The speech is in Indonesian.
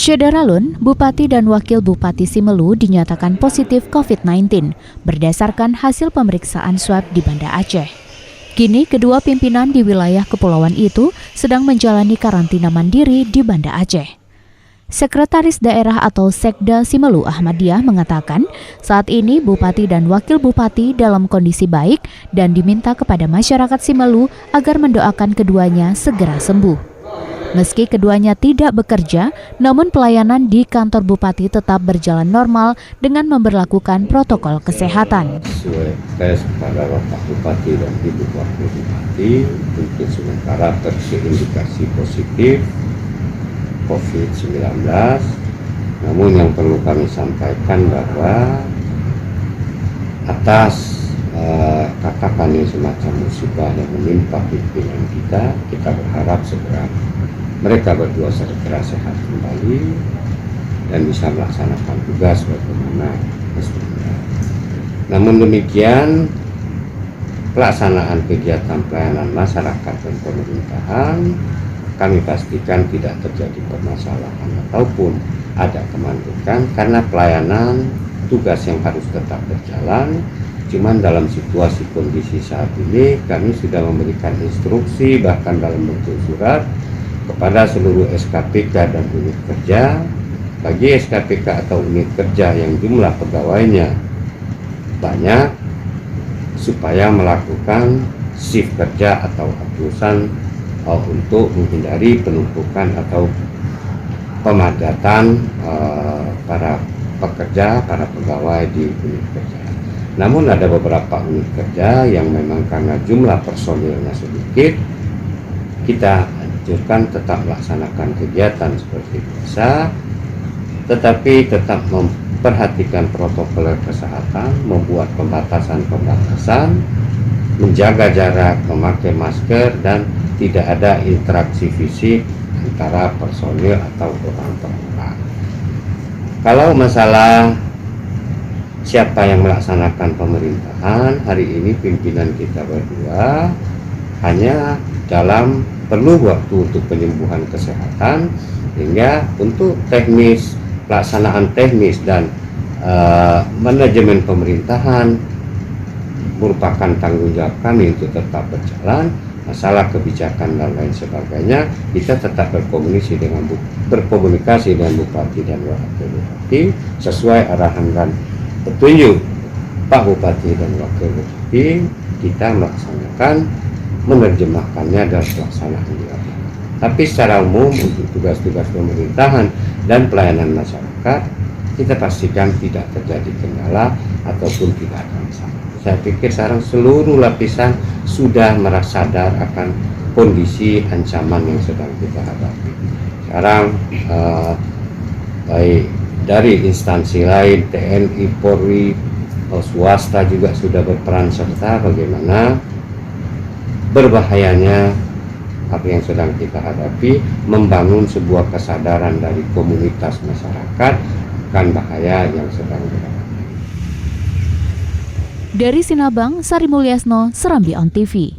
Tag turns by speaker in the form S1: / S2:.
S1: Syederalun, Bupati dan Wakil Bupati Simelu dinyatakan positif COVID-19 berdasarkan hasil pemeriksaan swab di Banda Aceh. Kini kedua pimpinan di wilayah kepulauan itu sedang menjalani karantina mandiri di Banda Aceh. Sekretaris Daerah atau Sekda Simelu Ahmadiyah mengatakan saat ini Bupati dan Wakil Bupati dalam kondisi baik dan diminta kepada masyarakat Simelu agar mendoakan keduanya segera sembuh. Meski keduanya tidak bekerja, namun pelayanan di kantor Bupati tetap berjalan normal dengan memberlakukan protokol kesehatan.
S2: Sesuai tes kepada Bapak Bupati dan Ibu Wakil Bupati, untuk sementara terindikasi positif COVID-19. Namun yang perlu kami sampaikan bahwa atas katakan ini semacam musibah yang menimpa pimpinan kita berharap segera mereka berdua segera sehat kembali dan bisa melaksanakan tugas bagaimana mestinya. Namun demikian, pelaksanaan kegiatan pelayanan masyarakat dan pemerintahan kami pastikan tidak terjadi permasalahan ataupun ada kemandukan karena pelayanan tugas yang harus tetap berjalan. Cuman dalam situasi kondisi saat ini kami sudah memberikan instruksi bahkan dalam bentuk surat kepada seluruh SKPK dan unit kerja. Bagi SKPK atau unit kerja yang jumlah pegawainya banyak, supaya melakukan shift kerja atau abrusan untuk menghindari penumpukan atau pemadatan para pekerja, para pegawai di unit kerja. Namun ada beberapa unit kerja yang memang karena jumlah personilnya sedikit, kita anjurkan tetap melaksanakan kegiatan seperti biasa, tetapi tetap memperhatikan protokol kesehatan, membuat pembatasan-pembatasan, menjaga jarak, memakai masker, dan tidak ada interaksi fisik antara personil atau orang per orang. Kalau masalah siapa yang melaksanakan pemerintahan, hari ini pimpinan kita berdua hanya dalam perlu waktu untuk penyembuhan kesehatan, hingga untuk teknis, pelaksanaan teknis dan manajemen pemerintahan merupakan tanggung jawab kami untuk tetap berjalan. Masalah kebijakan dan lain sebagainya kita tetap berkomunikasi dengan Bupati dan Wakil Bupati sesuai arahan dan petunjuk Pak Bupati dan Wakil Bupati. Kita melaksanakan, menerjemahkannya dan pelaksanaan di lapangan. Tapi secara umum untuk tugas-tugas pemerintahan dan pelayanan masyarakat kita pastikan tidak terjadi kendala ataupun tidak ada masalah. Saya pikir sekarang seluruh lapisan sudah merasa sadar akan kondisi ancaman yang sedang kita hadapi. Sekarang baik dari instansi lain, TNI, Polri, swasta juga sudah berperan serta bagaimana berbahayanya apa yang sedang kita hadapi, membangun sebuah kesadaran dari komunitas masyarakat akan bahaya yang sedang dihadapi.
S1: Dari Sinabang, Sari Mulyasno, Serambi On TV.